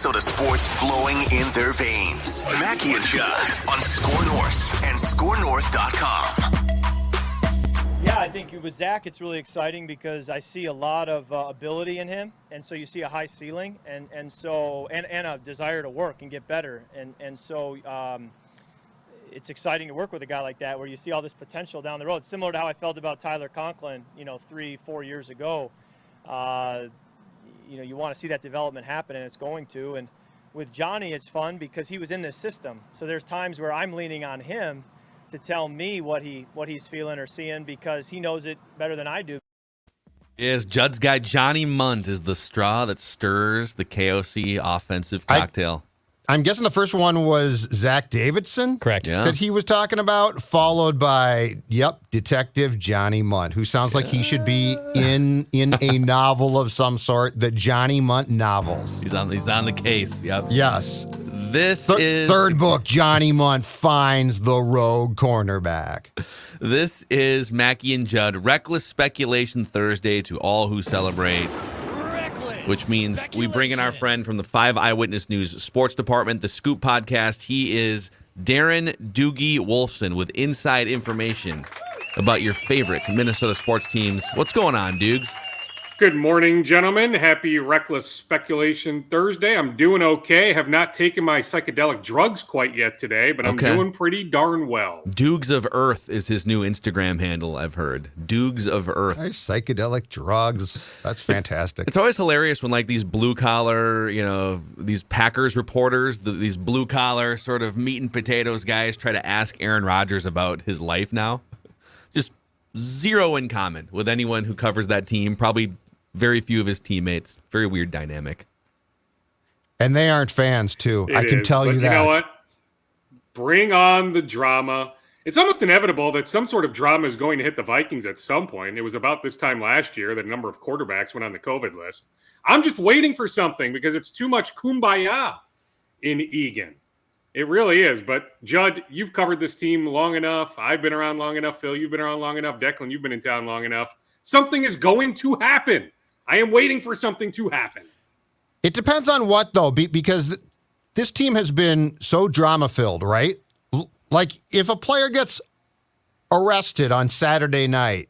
Minnesota sports flowing in their veins. Mackey and Judd on Score North and ScoreNorth.com. Yeah, I think with Zach, it's really exciting because I see a lot of ability in him, and so you see a high ceiling, and a desire to work and get better, and so it's exciting to work with a guy like that, where you see all this potential down the road. Similar to how I felt about Tyler Conklin, 3-4 years ago. You want to see that development happen, and it's going to. And with Johnny, it's fun because he was in this system, so there's times where I'm leaning on him to tell me what he's feeling or seeing because he knows it better than I do. Yes, Judd's guy Johnny Munt is the straw that stirs the KOC offensive cocktail. I'm guessing the first one was Zach Davidson. Correct. Yeah. That he was talking about, followed by, Detective Johnny Munt, who sounds like he should be in a novel of some sort, the Johnny Munt novels. He's on the case. Yep. Yes. This is third book, Johnny Munt finds the rogue cornerback. This is Mackey and Judd, Reckless Speculation Thursday to all who celebrate. Which means we bring in our friend from the 5 Eyewitness News Sports Department, the Scoop Podcast. He is Darren Doogie Wolfson with inside information about your favorite Minnesota sports teams. What's going on, Doogs? Good morning, gentlemen. Happy Reckless Speculation Thursday. I'm doing okay. Have not taken my psychedelic drugs quite yet today, but I'm doing pretty darn well. Doogs of Earth is his new Instagram handle, I've heard. Doogs of Earth. Nice psychedelic drugs. That's fantastic. It's always hilarious when these blue collar, these Packers reporters, these blue collar sort of meat and potatoes guys try to ask Aaron Rodgers about his life now. Just zero in common with anyone who covers that team. Probably very few of his teammates. Very weird dynamic. And they aren't fans, too. I can tell you that. You know what? Bring on the drama. It's almost inevitable that some sort of drama is going to hit the Vikings at some point. It was about this time last year that a number of quarterbacks went on the COVID list. I'm just waiting for something because it's too much kumbaya in Egan. It really is. But, Judd, you've covered this team long enough. I've been around long enough. Phil, you've been around long enough. Declan, you've been in town long enough. Something is going to happen. I am waiting for something to happen. It depends on what, though, because this team has been so drama-filled, right? Like, if a player gets arrested on Saturday night,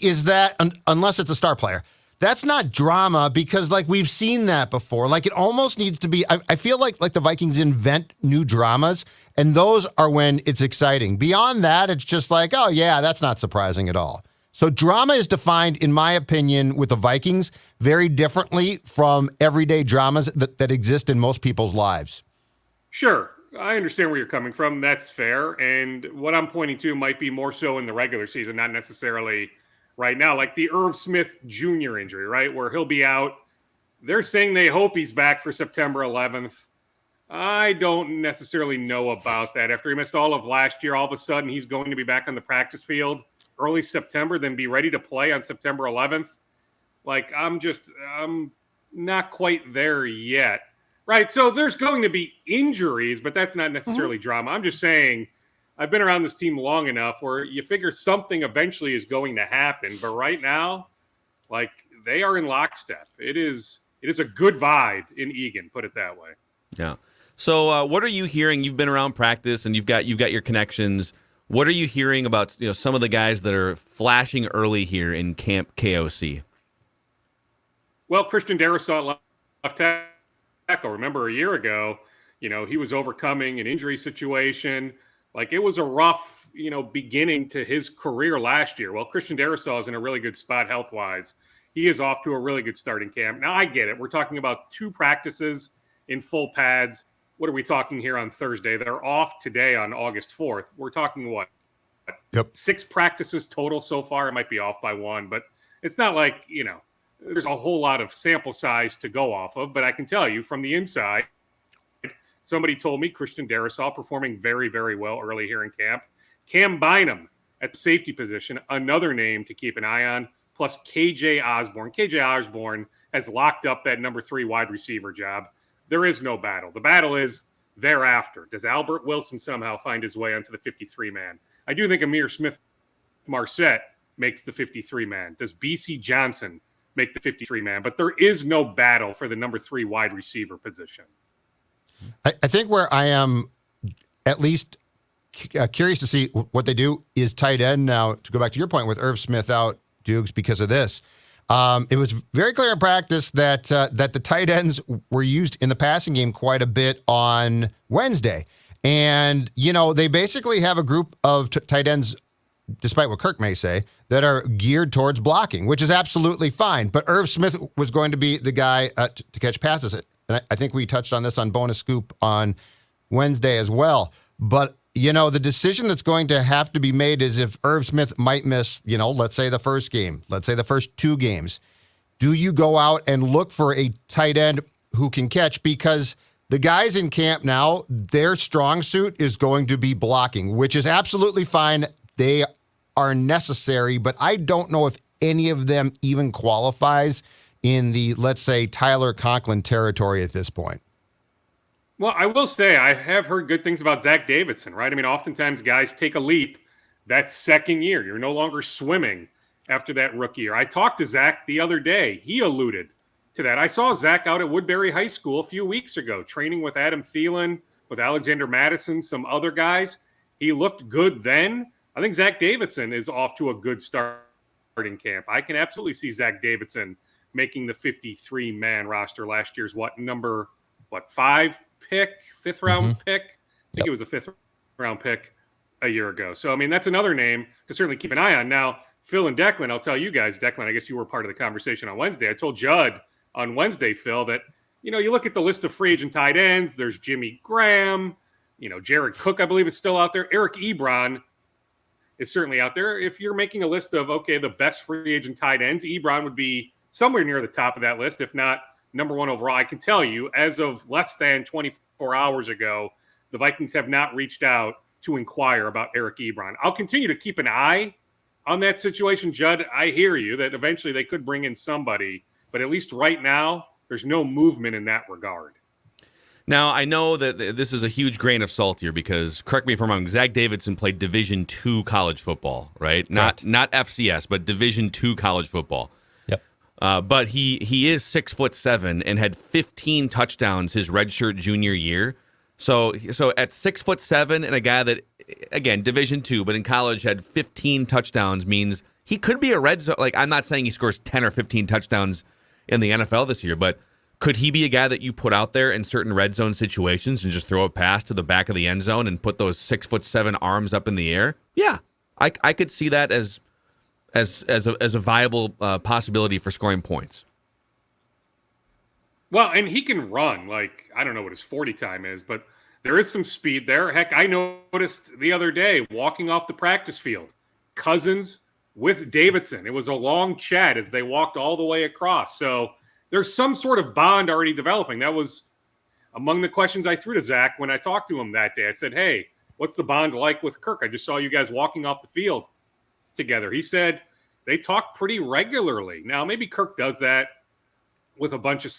is that, unless it's a star player, that's not drama because, we've seen that before. It almost needs to be, I feel like the Vikings invent new dramas, and those are when it's exciting. Beyond that, it's just oh, yeah, that's not surprising at all. So drama is defined, in my opinion, with the Vikings very differently from everyday dramas that exist in most people's lives. Sure. I understand where you're coming from. That's fair. And what I'm pointing to might be more so in the regular season, not necessarily right now, like the Irv Smith Jr. injury, right, where he'll be out. They're saying they hope he's back for September 11th. I don't necessarily know about that. After he missed all of last year, all of a sudden he's going to be back on the practice field early September, then be ready to play on September 11th. I'm not quite there yet. Right. So there's going to be injuries, but that's not necessarily drama. I'm just saying I've been around this team long enough where you figure something eventually is going to happen. But right now, they are in lockstep. It is a good vibe in Egan, put it that way. Yeah. So what are you hearing? You've been around practice and you've got your connections. What are you hearing about some of the guys that are flashing early here in Camp KOC? Well, Christian Darrisaw left tackle. Remember a year ago, he was overcoming an injury situation. It was a rough, beginning to his career last year. Well, Christian Darrisaw is in a really good spot health-wise. He is off to a really good start in camp. Now, I get it. We're talking about 2 practices in full pads. What are we talking here on Thursday? They're off today on August 4th. We're talking what? Yep. 6 practices total so far. It might be off by 1, but it's not like, there's a whole lot of sample size to go off of. But I can tell you from the inside, somebody told me Christian Darrisaw performing very, very well early here in camp. Cam Bynum at the safety position, another name to keep an eye on, plus KJ Osborne. KJ Osborne has locked up that number 3 wide receiver job. There is no battle. The battle is thereafter. Does Albert Wilson somehow find his way onto the 53-man? I do think Amir Smith-Marset makes the 53-man. Does BC Johnson make the 53-man. But there is no battle for the number 3 wide receiver position. I think where I am at least curious to see what they do is tight end now, to go back to your point with Irv Smith out, Dukes, because of this. It was very clear in practice that the tight ends were used in the passing game quite a bit on Wednesday. And, they basically have a group of tight ends, despite what Kirk may say, that are geared towards blocking, which is absolutely fine. But Irv Smith was going to be the guy to catch passes. And I think we touched on this on Bonus Scoop on Wednesday as well. But, the decision that's going to have to be made is if Irv Smith might miss, let's say the first game, let's say the first 2 games, do you go out and look for a tight end who can catch? Because the guys in camp now, their strong suit is going to be blocking, which is absolutely fine. They are necessary, but I don't know if any of them even qualifies in the, let's say, Tyler Conklin territory at this point. Well, I will say I have heard good things about Zach Davidson, right? I mean, oftentimes guys take a leap that second year. You're no longer swimming after that rookie year. I talked to Zach the other day. He alluded to that. I saw Zach out at Woodbury High School a few weeks ago, training with Adam Thielen, with Alexander Madison, some other guys. He looked good then. I think Zach Davidson is off to a good start in camp. I can absolutely see Zach Davidson making the 53-man roster. Last year's number 5 pick, 5th round pick. I think it was a 5th round pick a year ago. So, I mean, that's another name to certainly keep an eye on. Now, Phil and Declan, I'll tell you guys, Declan, I guess you were part of the conversation on Wednesday. I told Judd on Wednesday, Phil, that, you look at the list of free agent tight ends, there's Jimmy Graham, Jared Cook, I believe, is still out there. Eric Ebron is certainly out there. If you're making a list of, the best free agent tight ends, Ebron would be somewhere near the top of that list, if not number 1 overall. I can tell you, as of less than 24 hours ago, the Vikings have not reached out to inquire about Eric Ebron. I'll continue to keep an eye on that situation. Judd, I hear you that eventually they could bring in somebody, but at least right now, there's no movement in that regard. Now, I know that this is a huge grain of salt here because, correct me if I'm wrong, Zach Davidson played Division II college football, right? Not FCS, but Division II college football. Yep. But he is 6'7" and had 15 touchdowns his redshirt junior year. So at 6'7" and a guy that, again, Division II, but in college had 15 touchdowns means he could be a red zone. Like, I'm not saying he scores 10 or 15 touchdowns in the NFL this year, but could he be a guy that you put out there in certain red zone situations and just throw a pass to the back of the end zone and put those 6'7" arms up in the air? Yeah, I could see that as a viable possibility for scoring points. Well, and he can run. Like, I don't know what his 40 time is, but there is some speed there. Heck, I noticed the other day walking off the practice field, Cousins with Davidson. It was a long chat as they walked all the way across. So there's some sort of bond already developing. That was among the questions I threw to Zach when I talked to him that day. I said, hey, what's the bond like with Kirk? I just saw you guys walking off the field together. He said they talk pretty regularly. Now, maybe Kirk does that with a bunch of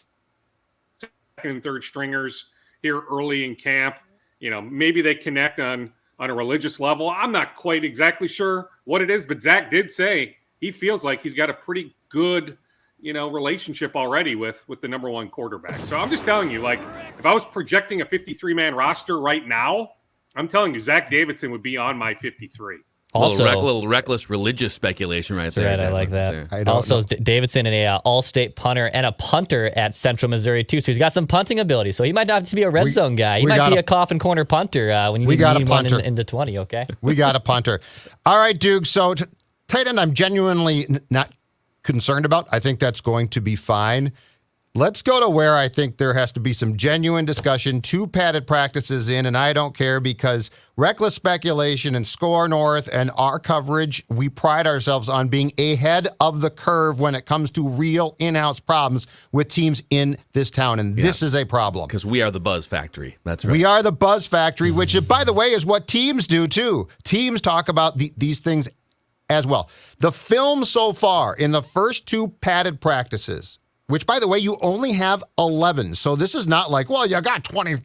second and third stringers here early in camp. Maybe they connect on a religious level. I'm not quite exactly sure what it is, but Zach did say he feels like he's got a pretty good, relationship already with the number 1 quarterback. So I'm just telling you, like, if I was projecting a 53-man roster right now, I'm telling you, Zach Davidson would be on my 53. Also, little reckless religious speculation right there. Right, I like that. Also, Davidson, an all-state punter and a punter at Central Missouri, too. So he's got some punting ability. So he might not have to be a red zone guy. He might be a coffin corner punter when you need one in the 20, okay? We got a punter. All right, Duke. So tight end, I'm genuinely not concerned about. I think that's going to be fine. Let's go to where I think there has to be some genuine discussion. 2 padded practices in, and I don't care because reckless speculation and Score North and our coverage, we pride ourselves on being ahead of the curve when it comes to real in-house problems with teams in this town, and this is a problem. Because we are the Buzz Factory. That's right. We are the Buzz Factory, which, by the way, is what teams do, too. Teams talk about these things as well. The film so far in the first 2 padded practices, which, by the way, you only have 11. So this is not like, well, you got 20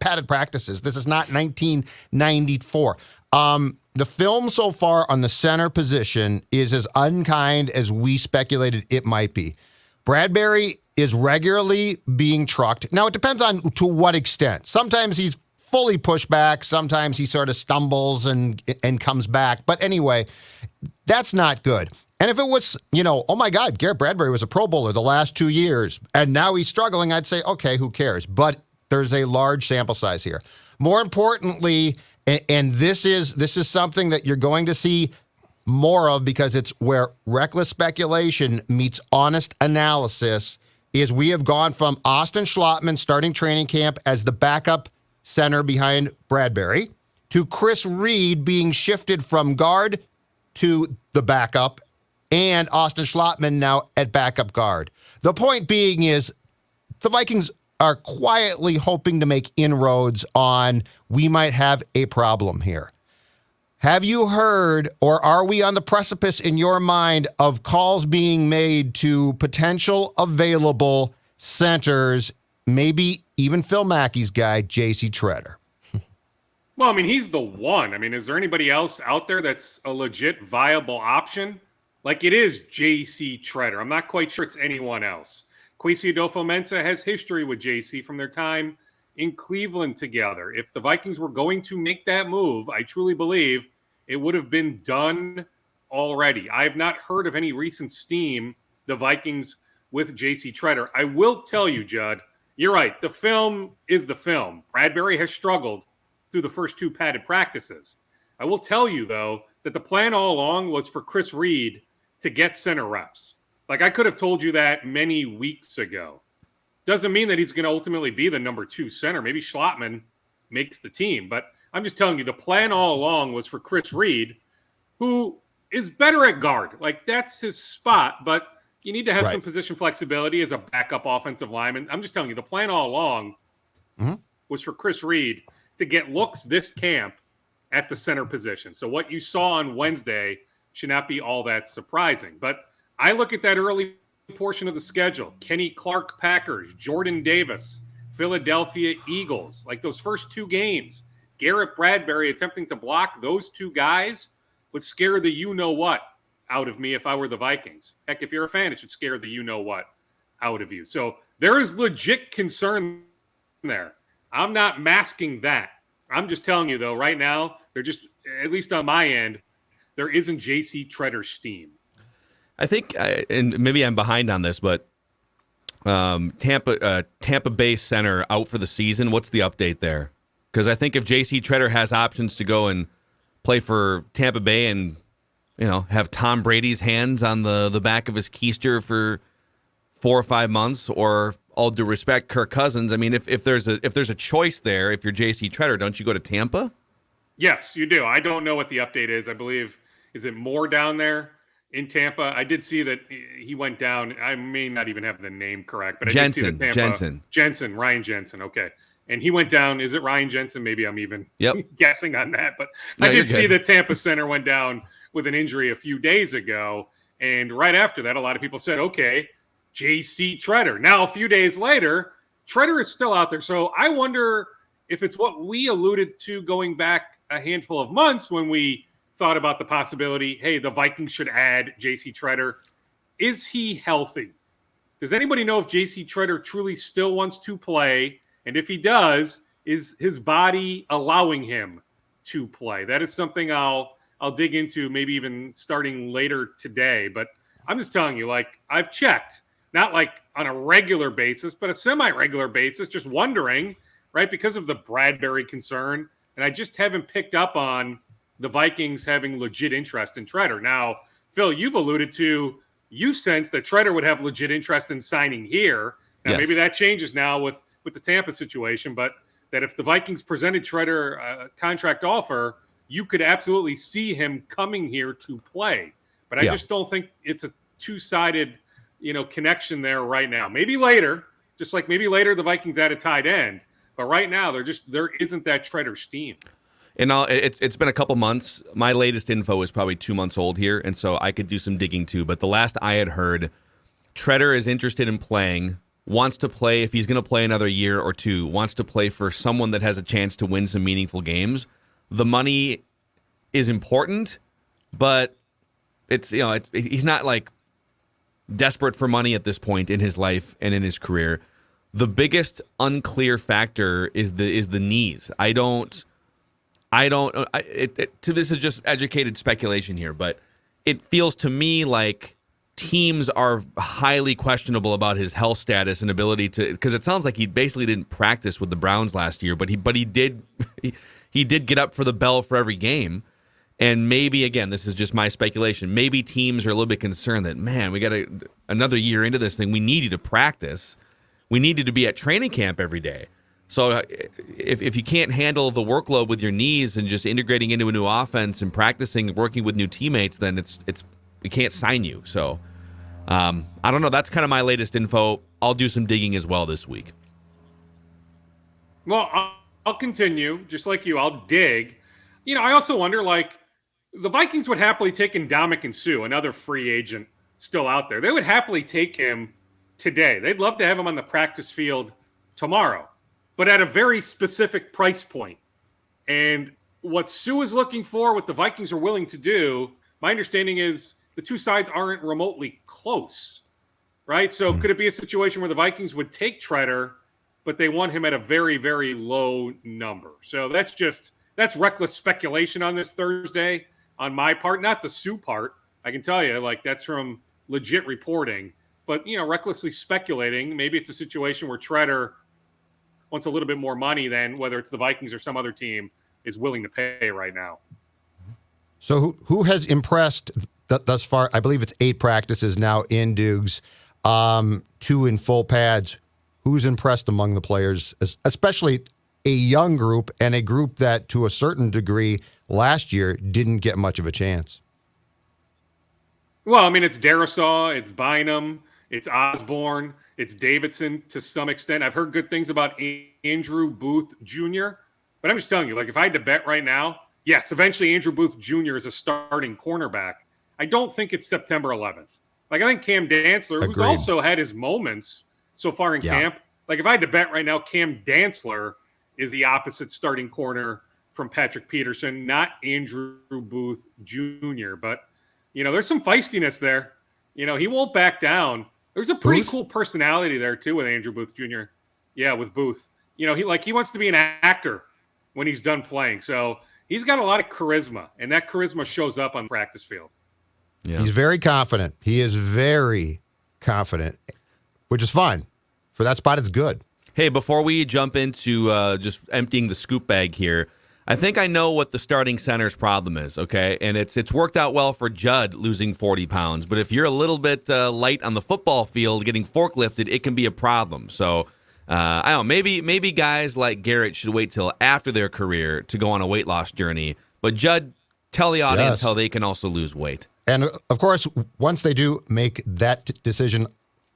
padded practices. This is not 1994. The film so far on the center position is as unkind as we speculated it might be. Badbury is regularly being trucked. Now, it depends on to what extent. Sometimes he's fully pushed back. Sometimes he sort of stumbles and comes back. But anyway, that's not good. And if it was, oh my God, Garrett Badbury was a Pro Bowler the last 2 years, and now he's struggling, I'd say, okay, who cares? But there's a large sample size here. More importantly, and this is something that you're going to see more of because it's where reckless speculation meets honest analysis, is we have gone from Austin Schlottman starting training camp as the backup center behind Badbury to Chris Reed being shifted from guard to the backup and Austin Schlottman now at backup guard. The point being is the Vikings are quietly hoping to make inroads on we might have a problem here. Have you heard, or are we on the precipice in your mind of calls being made to potential available centers, maybe even Phil Mackey's guy, JC Tretter? Well, I mean, he's the one. I mean, is there anybody else out there that's a legit viable option? Like it is JC Tretter. I'm not quite sure it's anyone else. Kwesi Adolfo-Mensah has history with JC from their time in Cleveland together. If the Vikings were going to make that move, I truly believe it would have been done already. I have not heard of any recent steam, the Vikings with JC Tretter. I will tell you, Judd, you're right. The film is the film. Badbury has struggled through the first 2 padded practices. I will tell you, though, that the plan all along was for Chris Reed to get center reps. Like I could have told you that many weeks ago. Doesn't mean that he's going to ultimately be the number 2 center. Maybe Schlottman makes the team. But I'm just telling you, the plan all along was for Chris Reed, who is better at guard. Like that's his spot, but you need to have some position flexibility as a backup offensive lineman. I'm just telling you, the plan all along was for Chris Reed to get looks this camp at the center position. So what you saw on Wednesday should not be all that surprising. But I look at that early portion of the schedule. Kenny Clark Packers, Jordan Davis, Philadelphia Eagles. Like those first 2 games, Garrett Badbury attempting to block those 2 guys would scare the you-know-what out of me if I were the Vikings. Heck, if you're a fan, it should scare the you-know-what out of you. So there is legit concern there. I'm not masking that. I'm just telling you, though, right now, they're just, at least on my end, there isn't JC Tretter steam. I think, and maybe I'm behind on this, but Tampa Bay center out for the season. What's the update there? Because I think if JC Tretter has options to go and play for Tampa Bay and have Tom Brady's hands on the back of his keister for 4 or 5 months, or all due respect, Kirk Cousins. I mean, if there's a choice there, if you're JC Tretter, don't you go to Tampa? Yes, you do. I don't know what the update is. I believe, is it more down there in Tampa? I did see that he went down. I may not even have the name correct, but I did see that Tampa. Ryan Jensen. Okay. And he went down. Is it Ryan Jensen? Maybe I'm even guessing on that. But I did see that Tampa center went down with an injury a few days ago. And right after that, a lot of people said, okay, JC Tretter. Now, a few days later, Tretter is still out there. So I wonder if it's what we alluded to going back a handful of months when we thought about the possibility, hey, the Vikings should add JC Tretter. Is he healthy? Does anybody know if JC Tretter truly still wants to play? And if he does, is his body allowing him to play? That is something I'll dig into, maybe even starting later today. But I'm just telling you, like, I've checked, not like on a regular basis, but a semi-regular basis, just wondering, right, because of the Badbury concern. And I just haven't picked up on the Vikings having legit interest in Tretter. Now, Phil, you've alluded to, you sense that Tretter would have legit interest in signing here. Now, maybe that changes now with the Tampa situation, but that if the Vikings presented Tretter a contract offer, you could absolutely see him coming here to play. But I just don't think it's a two-sided, connection there right now. Maybe later, just like maybe later the Vikings add a tight end, but right now there isn't that Tretter steam. And it's been a couple months. My latest info is probably 2 months old here, and so I could do some digging too. But the last I had heard, Tretter is interested in playing, wants to play if he's going to play another year or two, wants to play for someone that has a chance to win some meaningful games. The money is important, but it's he's not like desperate for money at this point in his life and in his career. The biggest unclear factor is the knees. This is just educated speculation here, but it feels to me like teams are highly questionable about his health status and ability to, because it sounds like he basically didn't practice with the Browns last year, but he did get up for the bell for every game. And maybe, again, this is just my speculation, maybe teams are a little bit concerned that, man, we got another year into this thing. We need you to practice. We need you to be at training camp every day. So if you can't handle the workload with your knees and just integrating into a new offense and practicing, working with new teammates, then we can't sign you. So I don't know. That's kind of my latest info. I'll do some digging as well this week. Well, I'll continue. Just like you, I'll dig. I also wonder, the Vikings would happily take Ndamukong Suh, another free agent still out there. They would happily take him today. They'd love to have him on the practice field tomorrow, but at a very specific price point. And what Suh is looking for, what the Vikings are willing to do, my understanding is the two sides aren't remotely close, right? So could it be a situation where the Vikings would take Tretter, but they want him at a very, very low number? So that's reckless speculation on this Thursday on my part, not the Suh part. I can tell you, that's from legit reporting. But, recklessly speculating, maybe it's a situation where Tretter wants a little bit more money than whether it's the Vikings or some other team is willing to pay right now. So who has impressed thus far? I believe it's 8 practices now in Doogs, 2 in full pads. Who's impressed among the players, especially a young group and a group that, to a certain degree, last year didn't get much of a chance? Well, it's Darrisaw, it's Bynum, it's Osborne, it's Davidson to some extent. I've heard good things about Andrew Booth Jr., but I'm just telling you, if I had to bet right now, yes, eventually Andrew Booth Jr. is a starting cornerback. I don't think it's September 11th. I think Cam Dantzler, who's also had his moments so far in camp, if I had to bet right now, Cam Dantzler is the opposite starting corner from Patrick Peterson, not Andrew Booth Jr. But, there's some feistiness there. He won't back down. There's a pretty cool personality there, too, with Andrew Booth Jr. Yeah, with Booth. He wants to be an actor when he's done playing. So he's got a lot of charisma, and that charisma shows up on the practice field. Yeah. He's very confident. He is very confident, which is fine. For that spot, it's good. Hey, before we jump into just emptying the scoop bag here, I think I know what the starting center's problem is, okay? And it's worked out well for Judd losing 40 pounds. But if you're a little bit light on the football field getting forklifted, it can be a problem. So, I don't know, maybe guys like Garrett should wait till after their career to go on a weight loss journey. But Judd, tell the audience how they can also lose weight. And, of course, once they do make that decision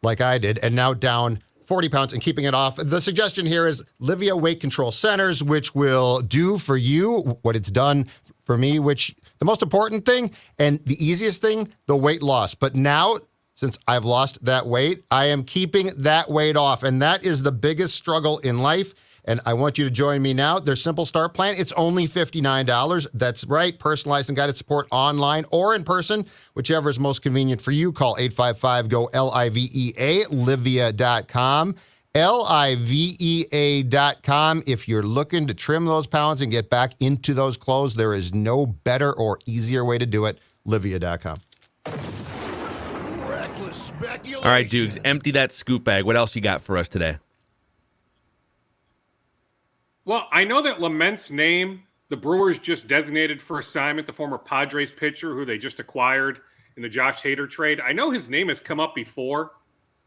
like I did, and now down 40 pounds and keeping it off. The suggestion here is Livia Weight Control Centers, which will do for you what it's done for me, which the most important thing and the easiest thing, the weight loss. But now, since I've lost that weight, I am keeping that weight off. And that is the biggest struggle in life. And I want you to join me now. Their Simple Start plan, it's only $59. That's right. Personalized and guided support online or in person, whichever is most convenient for you. Call 855-GO-LIVEA, Livia.com, LIVEA.com. If you're looking to trim those pounds and get back into those clothes, there is no better or easier way to do it. Livia.com. Reckless speculation. All right, Dukes, empty that scoop bag. What else you got for us today? Well, I know that Lament's name, the Brewers just designated for assignment, the former Padres pitcher who they just acquired in the Josh Hader trade. I know his name has come up before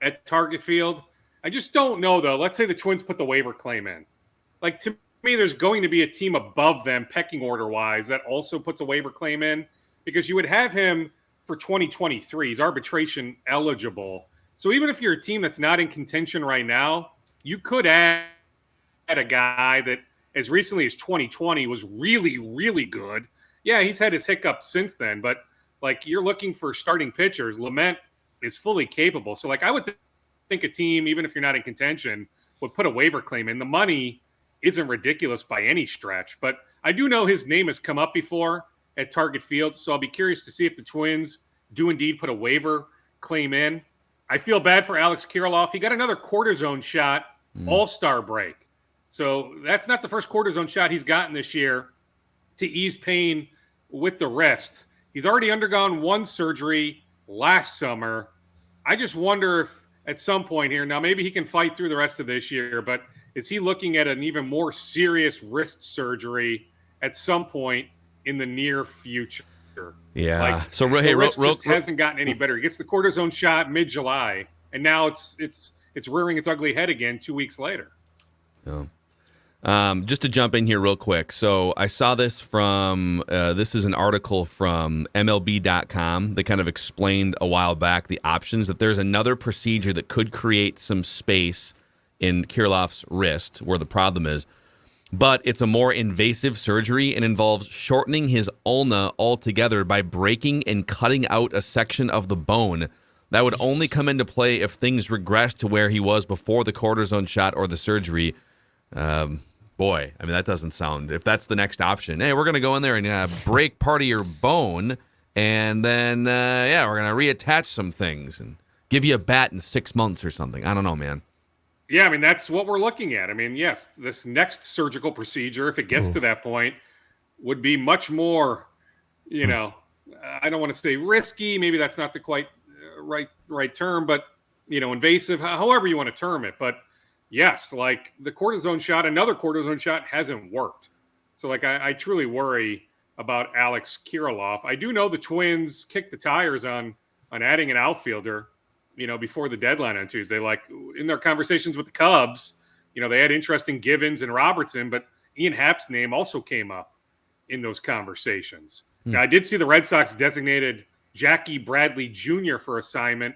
at Target Field. I just don't know, though. Let's say the Twins put the waiver claim in. To me, there's going to be a team above them, pecking order-wise, that also puts a waiver claim in because you would have him for 2023. He's arbitration eligible. So even if you're a team that's not in contention right now, you could add a guy that as recently as 2020 was really, really good. Yeah, he's had his hiccups since then, but you're looking for starting pitchers. Lament is fully capable. So I would think a team, even if you're not in contention, would put a waiver claim in. The money isn't ridiculous by any stretch, but I do know his name has come up before at Target Field. So I'll be curious to see if the Twins do indeed put a waiver claim in. I feel bad for Alex Kirilloff. He got another cortisone shot all-star break. So that's not the first cortisone shot he's gotten this year to ease pain with the wrist. He's already undergone one surgery last summer. I just wonder if at some point here, now maybe he can fight through the rest of this year, but is he looking at an even more serious wrist surgery at some point in the near future? Yeah. Like, so the wrist just hasn't gotten any better. He gets the cortisone shot mid-July, and now it's rearing its ugly head again 2 weeks later. Oh. Just to jump in here real quick. So I saw this from, this is an article from MLB.com that kind of explained a while back the options, that there's another procedure that could create some space in Kirilloff's wrist where the problem is, but it's a more invasive surgery and involves shortening his ulna altogether by breaking and cutting out a section of the bone. That would only come into play if things regress to where he was before the cortisone shot or the surgery. Boy, I mean, that doesn't sound, if that's the next option, hey, we're going to go in there and break part of your bone, and then, we're going to reattach some things and give you a bat in 6 months or something. I don't know, man. Yeah, I mean, that's what we're looking at. I mean, yes, this next surgical procedure, if it gets to that point, would be much more, I don't want to say risky. Maybe that's not the quite right term, but, invasive, however you want to term it. But yes, like the cortisone shot, another cortisone shot hasn't worked. So, like, I truly worry about Alex Kirilloff. I do know the Twins kicked the tires on adding an outfielder, before the deadline on Tuesday. Like, in their conversations with the Cubs, they had interest in Givens and Robertson, but Ian Happ's name also came up in those conversations. Now, I did see the Red Sox designated Jackie Bradley Jr. for assignment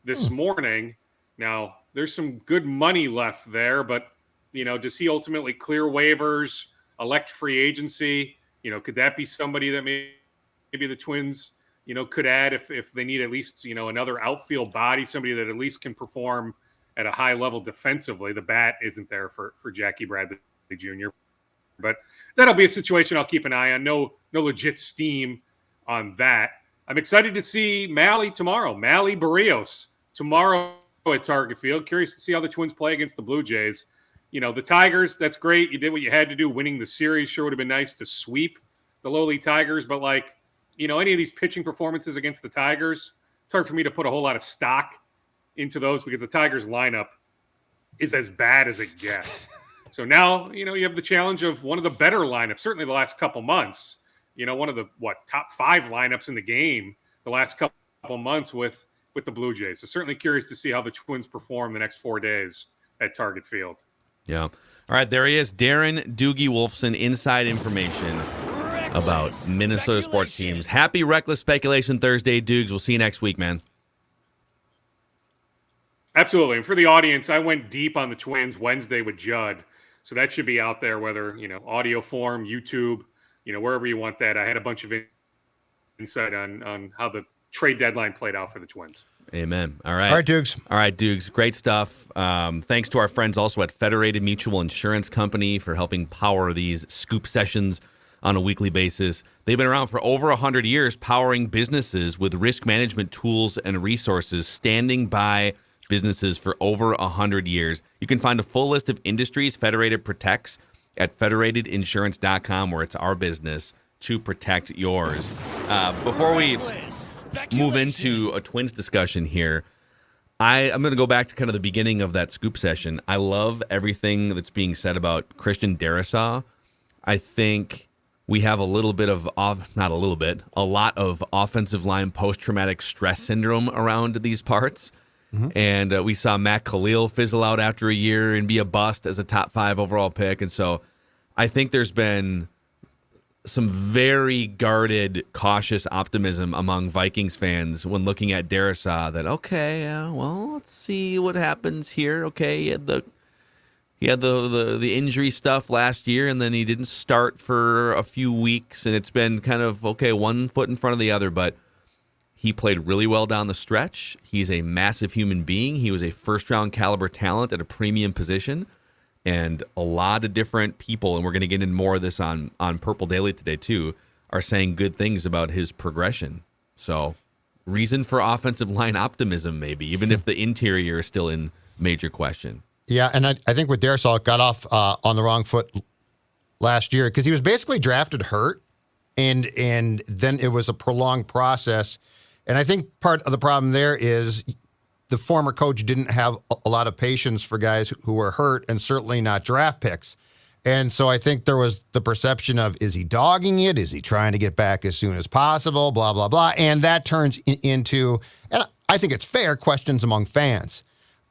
this morning. Now, there's some good money left there, but, does he ultimately clear waivers, elect free agency? Could that be somebody that maybe the Twins, could add if they need at least, another outfield body, somebody that at least can perform at a high level defensively? The bat isn't there for Jackie Bradley Jr., but that'll be a situation I'll keep an eye on. No legit steam on that. I'm excited to see Mackey tomorrow. Mackey Barrios tomorrow at Target Field. Curious to see how the Twins play against the Blue Jays. The Tigers, that's great. You did what you had to do. Winning the series sure would have been nice to sweep the lowly Tigers, but any of these pitching performances against the Tigers, it's hard for me to put a whole lot of stock into those because the Tigers lineup is as bad as it gets. So now, you have the challenge of one of the better lineups, certainly the last couple months, one of the top 5 lineups in the game the last couple months with the Blue Jays. So certainly curious to see how the Twins perform the next 4 days at Target Field. Yeah. All right, there he is, Darren Doogie Wolfson, inside information about Minnesota sports teams. Happy Reckless Speculation Thursday, Doogs. We'll see you next week, man. Absolutely. And for the audience, I went deep on the Twins Wednesday with Judd. So that should be out there, whether, audio form, YouTube, wherever you want that. I had a bunch of insight on how the trade deadline played out for the Twins. Amen. All right. All right, Dukes. All right, Dukes. Great stuff. Thanks to our friends also at Federated Mutual Insurance Company for helping power these scoop sessions on a weekly basis. They've been around for over 100 years, powering businesses with risk management tools and resources, standing by businesses for over 100 years. You can find a full list of industries Federated protects at federatedinsurance.com, where it's our business to protect yours. Before we move into a Twins discussion here, I'm going to go back to kind of the beginning of that scoop session. I love everything that's being said about Christian Darrisaw. I think we have a lot of offensive line post-traumatic stress syndrome around these parts. Mm-hmm. And we saw Matt Khalil fizzle out after a year and be a bust as a top 5 overall pick. And so I think there's been some very guarded, cautious optimism among Vikings fans when looking at Darrisaw that, let's see what happens here. Okay, he had the injury stuff last year, and then he didn't start for a few weeks, and it's been kind of, one foot in front of the other, but he played really well down the stretch. He's a massive human being. He was a first-round caliber talent at a premium position. And a lot of different people, and we're going to get into more of this on Purple Daily today too, are saying good things about his progression. So reason for offensive line optimism, maybe, even if the interior is still in major question. Yeah, and I think with Darrisaw, it got off on the wrong foot last year because he was basically drafted hurt, and then it was a prolonged process. And I think part of the problem there is the former coach didn't have a lot of patience for guys who were hurt, and certainly not draft picks. And so I think there was the perception of, is he dogging it? Is he trying to get back as soon as possible? Blah, blah, blah. And that turns into, and I think it's fair, questions among fans.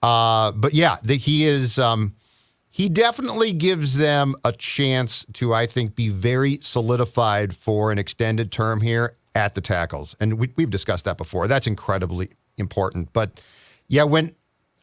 But yeah, he definitely gives them a chance to, I think, be very solidified for an extended term here at the tackles. And we've discussed that before. That's incredibly important. But yeah,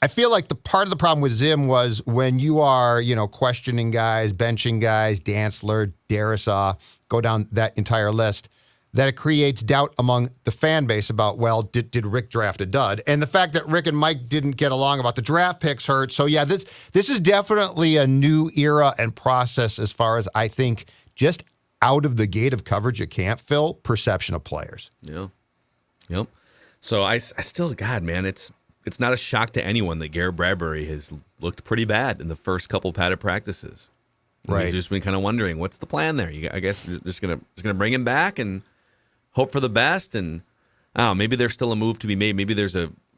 I feel like the part of the problem with Zim was when you are, questioning guys, benching guys, Dantzler, Darrisaw, go down that entire list, that it creates doubt among the fan base about, well, did Rick draft a dud? And the fact that Rick and Mike didn't get along about the draft picks hurt. So yeah, this is definitely a new era and process as far as I think just out of the gate of coverage you can't fill, perception of players. Yeah. Yep. So I still, God, man, it's not a shock to anyone that Garrett Badbury has looked pretty bad in the first couple padded practices. Right. You've just been kind of wondering, what's the plan there? I guess you're just gonna bring him back and hope for the best. And maybe there's still a move to be made. Maybe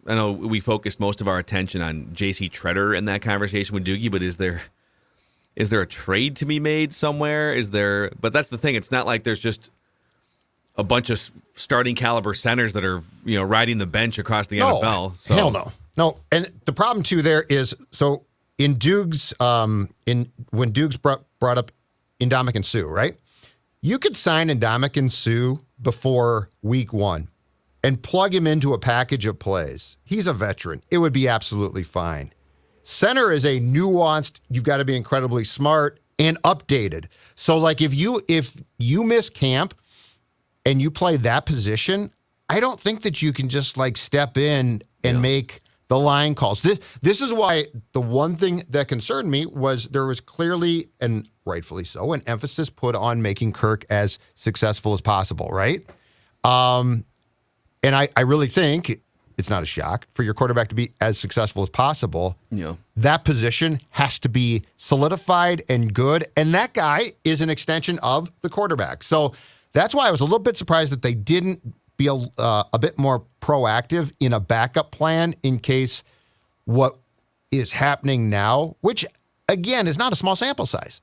I know we focused most of our attention on JC Tretter in that conversation with Doogie, but is there a trade to be made somewhere? But that's the thing. It's not like there's just a bunch of starting caliber centers that are, riding the bench across the NFL. So. Hell no. No. And the problem too there is, so in Doog's, when Doog's brought up Ndamukong Suh, right? You could sign Ndamukong Suh before week 1 and plug him into a package of plays. He's a veteran. It would be absolutely fine. Center is a nuanced, you've got to be incredibly smart and updated. So like if you miss camp and you play that position, I don't think that you can just like step in and make the line calls. This is why the one thing that concerned me was there was clearly, and rightfully so, an emphasis put on making Kirk as successful as possible, right? And I really think it's not a shock for your quarterback to be as successful as possible. Yeah. That position has to be solidified and good, and that guy is an extension of the quarterback. So that's why I was a little bit surprised that they didn't be a bit more proactive in a backup plan in case what is happening now, which, again, is not a small sample size.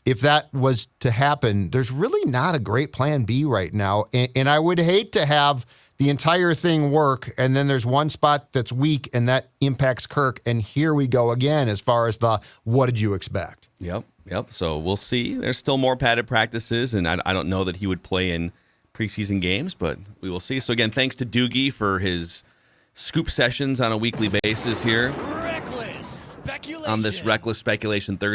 If that was to happen, there's really not a great plan B right now. And I would hate to have the entire thing work, and then there's one spot that's weak, and that impacts Kirk. And here we go again as far as the what did you expect? Yep. So we'll see. There's still more padded practices, and I don't know that he would play in preseason games, but we will see. So again, thanks to Doogie for his scoop sessions on a weekly basis here on this Reckless Speculation Thursday.